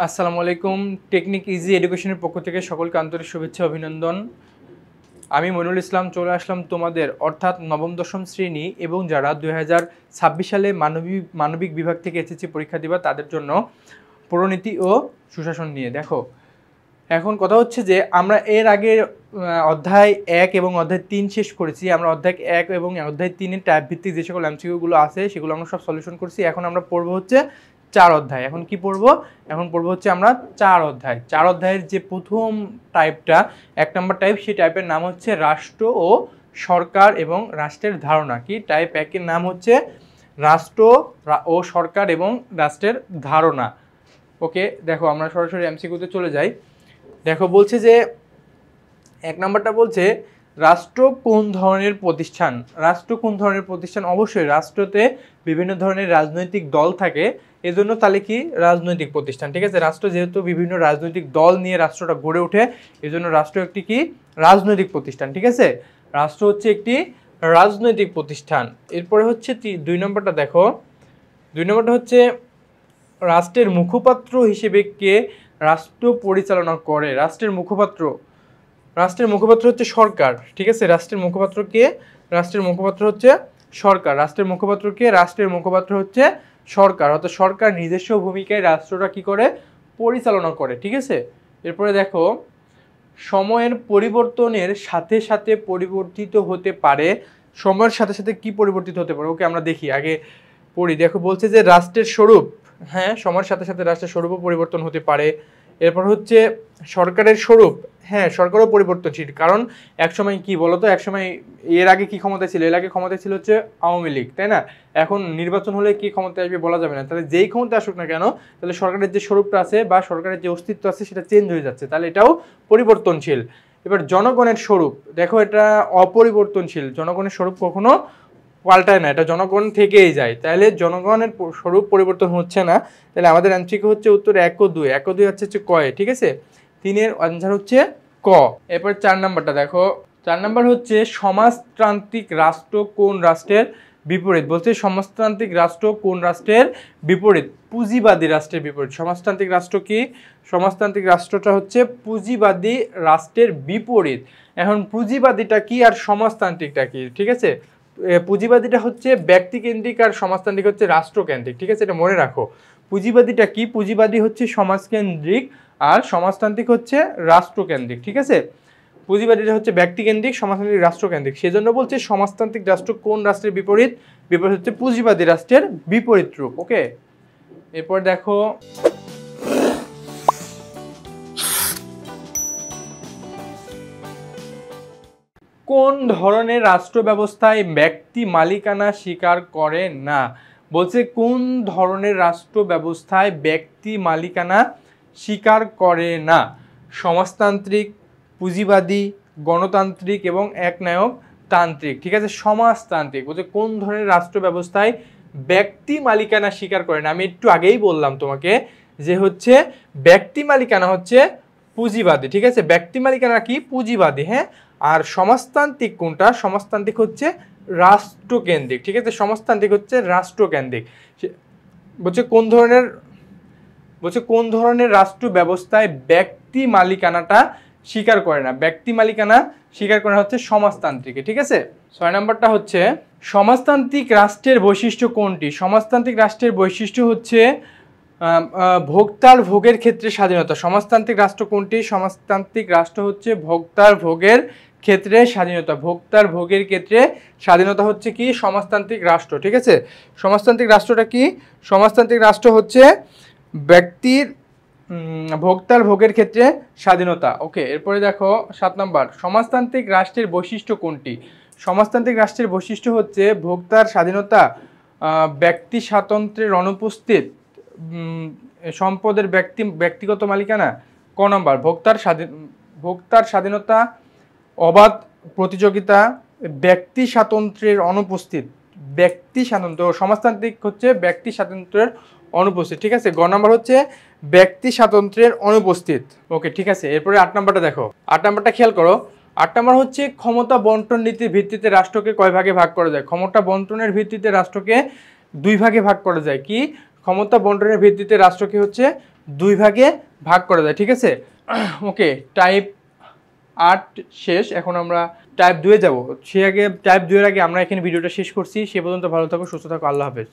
আসসালামু আলাইকুম। Technique easy এডুকেশনের পক্ষ থেকে সকলকে আন্তরিক শুভেচ্ছা অভিনন্দন। আমি মইনুল ইসলাম চলে আসলাম তোমাদের অর্থাৎ নবম দশম শ্রেণী এবং যারা 2026 সালে মানবিক বিভাগ থেকে এসএসসি পরীক্ষা দিবা তাদের জন্য পৌরনীতি ও সুশাসন নিয়ে। দেখো, এখন কথা হচ্ছে যে আমরা এর আগে অধ্যায় 1 এবং অধ্যায় 3 শেষ করেছি। আমরা অধ্যায় 1 এবং অধ্যায় 3-এর টাইপ ভিত্তিক যে সকল এমসিকিউগুলো আছে সেগুলো আমরা সব সলিউশন করছি। এখন আমরা পড়বো হচ্ছে 4 অধ্যায়। এখন কি পড়বো? এখন পড়বো হচ্ছে আমরা 4 অধ্যায়। 4 অধ্যায়ের যে প্রথম টাইপটা, 1 নম্বর টাইপ, সেই টাইপের নাম হচ্ছে রাষ্ট্র ও সরকার এবং রাষ্ট্রের ধারণা। কি টাইপ 1-এর নাম হচ্ছে রাষ্ট্র ও সরকার এবং রাষ্ট্রের ধারণা। ওকে, দেখো আমরা সরাসরি এমসিকিউতে চলে যাই। দেখো, বলছে যে 1 নম্বরটা বলছে রাষ্ট্র কোন ধরনের প্রতিষ্ঠান। রাষ্ট্র কোন ধরনের প্রতিষ্ঠান? অবশ্যই রাষ্ট্রতে বিভিন্ন ধরনের রাজনৈতিক দল থাকে, এজন্য তাহলে কি রাজনৈতিক প্রতিষ্ঠান। ঠিক আছে, রাষ্ট্র যেহেতু বিভিন্ন রাজনৈতিক দল নিয়ে রাষ্ট্রটা গড়ে ওঠে, এজন্য রাষ্ট্র একটি কি রাজনৈতিক প্রতিষ্ঠান। ঠিক আছে, রাষ্ট্র হচ্ছে একটি রাজনৈতিক প্রতিষ্ঠান। এরপরে হচ্ছে 2 নম্বরটা। দেখো, 2 নম্বরটা হচ্ছে রাষ্ট্রের মুখপাত্র হিসেবে কে রাষ্ট্র পরিচালনা করে। রাষ্ট্রের মুখপাত্র হচ্ছে সরকার। ঠিক আছে, রাষ্ট্রের মুখপাত্র কে? রাষ্ট্রের মুখপাত্র হচ্ছে সরকার। রাষ্ট্রের মুখপাত্র কে? রাষ্ট্রের মুখপাত্র হচ্ছে সরকার। অর্থাৎ সরকার নিজস্ব ভূমিকায় রাষ্ট্রটা কি করে? পরিচালনা করে। ঠিক আছে, এরপরে দেখো, সময়ের পরিবর্তনের সাথে সাথে পরিবর্তিত হতে পারে। সময়ের সাথে সাথে কি পরিবর্তিত হতে পারে? ওকে, আমরা দেখি, আগে পড়ি। দেখো, বলছে যে রাষ্ট্রের স্বরূপ, হ্যাঁ, সময়ের সাথে সাথে রাষ্ট্রের স্বরূপও পরিবর্তন হতে পারে। এরপর হচ্ছে সরকারের স্বরূপ, হ্যাঁ, সরকারও পরিবর্তনশীল। কারণ একসময় কি বলতো, একসময় এর আগে কি ক্ষমতা ছিল? এর আগে ক্ষমতা ছিল হচ্ছে আওয়ামী লীগ, তাই না? এখন নির্বাচন হলে কি ক্ষমতা আসবে বলা যাবে না। তাহলে যেই ক্ষমতা আসুক না কেন, তাহলে সরকারের যে স্বরূপটা আছে বা সরকারের যে অস্তিত্ব আছে সেটা চেঞ্জ হয়ে যাচ্ছে, তাহলে এটাও পরিবর্তনশীল। এবার জনগণের স্বরূপ, দেখো, এটা অপরিবর্তনশীল। জনগণের স্বরূপ কখনো পাল্টায় না, এটা জনগণ থেকেই যায়। তাহলে জনগণের স্বরূপ পরিবর্তন হচ্ছে না। তাহলে আমাদের এমসিকিউ হচ্ছে উত্তর 1 ও 2। 1 ও 2 হচ্ছে কয়ে। ঠিক আছে, 3-এর আনসার হচ্ছে ক। এরপর 4 নাম্বারটা দেখো, 4 নাম্বার হচ্ছে সমাজতান্ত্রিক রাষ্ট্র কোন রাষ্ট্রের বিপরীত। বলছে সমাজতান্ত্রিক রাষ্ট্র কোন রাষ্ট্রের বিপরীত? পুঁজিবাদী রাষ্ট্রের বিপরীত। সমাজতান্ত্রিক রাষ্ট্র কি? সমাজতান্ত্রিক রাষ্ট্রটা হচ্ছে পুঁজিবাদী রাষ্ট্রের বিপরীত। এখন পুঁজিবাদীটা কি আর সমাজতান্ত্রিকটা কি? ঠিক আছে, পুঁজিবাদীটা হচ্ছে ব্যক্তিকেন্দ্রিক আর সমাজতান্ত্রিক হচ্ছে রাষ্ট্রকেন্দ্রিক। ঠিক আছে, এটা মনে রাখো। পুঁজিবাদীটা কি? পুঁজিবাদী হচ্ছে সমাজকেন্দ্রিক আর সমাজতান্ত্রিক হচ্ছে রাষ্ট্রকেন্দ্রিক। ঠিক আছে, পুঁজিবাদীটা হচ্ছে ব্যক্তিকেন্দ্রিক, সমাজতান্ত্রিক রাষ্ট্রকেন্দ্রিক। সেজন্য বলছে সমাজতান্ত্রিক রাষ্ট্র কোন রাষ্ট্রের বিপরীত? বিপরীত হচ্ছে পুঁজিবাদী রাষ্ট্রের বিপরীত রূপ। ওকে, এরপর দেখো, কোন ধরনের রাষ্ট্র ব্যবস্থায় ব্যক্তি মালিকানা স্বীকার করে না? বলছে কোন ধরনের রাষ্ট্র ব্যবস্থায় ব্যক্তি মালিকানা স্বীকার করে না? সমাজতান্ত্রিক, পুঁজিবাদী, গণতান্ত্রিক এবং একনায়কতান্ত্রিক। ঠিক আছে, সমাজতান্ত্রিক। বলছে কোন ধরনের রাষ্ট্র ব্যবস্থায় ব্যক্তি মালিকানা স্বীকার করে না। আমি একটু আগেই বললাম তোমাকে যে হচ্ছে ব্যক্তি মালিকানা হচ্ছে পুঁজিবাদী। ঠিক আছে, ব্যক্তি মালিকানা কি? পুঁজিবাদী। হ্যাঁ, আর সমাজতান্ত্রিক কোনটা? সমাজতান্ত্রিক হচ্ছে রাষ্ট্রকেন্দ্রিক। ঠিক আছে, সমাজতান্ত্রিক হচ্ছে রাষ্ট্রকেন্দ্রিক। বলছে কোন ধরনের রাষ্ট্র ব্যবস্থায় ব্যক্তি মালিকানাটা স্বীকার করে না? ব্যক্তি মালিকানা স্বীকার করে হচ্ছে সমাজতান্ত্রিকে। ঠিক আছে, 6 নম্বরটা হচ্ছে সমাজতান্ত্রিক রাষ্ট্রের বৈশিষ্ট্য কোনটি? সমাজতান্ত্রিক রাষ্ট্রের বৈশিষ্ট্য হচ্ছে ভোক্তার ভোগের ক্ষেত্রে স্বাধীনতা। সমাজতান্ত্রিক রাষ্ট্র কোনটি? সমাজতান্ত্রিক রাষ্ট্র হচ্ছে ভোক্তার ভোগের ক্ষেত্রে স্বাধীনতা। ভোক্তার ভোগের ক্ষেত্রে স্বাধীনতা হচ্ছে কি? সমাজতান্ত্রিক রাষ্ট্র। ঠিক আছে, সমাজতান্ত্রিক রাষ্ট্রটা কি? সমাজতান্ত্রিক রাষ্ট্র হচ্ছে ব্যক্তির ভোক্তার ভোগের ক্ষেত্রে স্বাধীনতা। ওকে, এরপরে দেখো 7 নম্বর, সমাজতান্ত্রিক রাষ্ট্রের বৈশিষ্ট্য কোনটি? সমাজতান্ত্রিক রাষ্ট্রের বৈশিষ্ট্য হচ্ছে ভোক্তার স্বাধীনতা, ব্যক্তি স্বাতন্ত্র্যের অনুপস্থিত, সম্পদের ব্যক্তিগত মালিকানা। ক নম্বর, ভোক্তার স্বাধীনতা, অবাধ প্রতিযোগিতা, ব্যক্তি স্বাতন্ত্র্যের অনুপস্থিত। ব্যক্তি স্বাতন্ত্র্য, সমাজতান্ত্রিক হচ্ছে ব্যক্তি স্বাতন্ত্র্যের অনুপস্থিত। ঠিক আছে, গ নম্বর হচ্ছে ব্যক্তি স্বাতন্ত্র্যের অনুপস্থিত। ওকে, ঠিক আছে, এরপরে 8 নম্বরটা দেখো। 8 নম্বরটা খেয়াল করো। 8 নম্বর হচ্ছে ক্ষমতা বন্টন নীতির ভিত্তিতে রাষ্ট্রকে কয় ভাগে ভাগ করা যায়? ক্ষমতা বন্টনের ভিত্তিতে রাষ্ট্রকে 2 ভাগে ভাগ করা যায়। কি? ক্ষমতা বন্টনের ভিত্তিতে রাষ্ট্রকে হচ্ছে 2 ভাগে ভাগ করা যায়, ঠিক আছে? ওকে, টাইপ 8 শেষ, এখন আমরা টাইপ 2 এ যাব। সে আগে টাইপ 2 এর আগে আমরা এখানে ভিডিওটা শেষ করছি। সে পর্যন্ত ভালো থাকো, সুস্থ থাকো, আল্লাহ হাফেজ।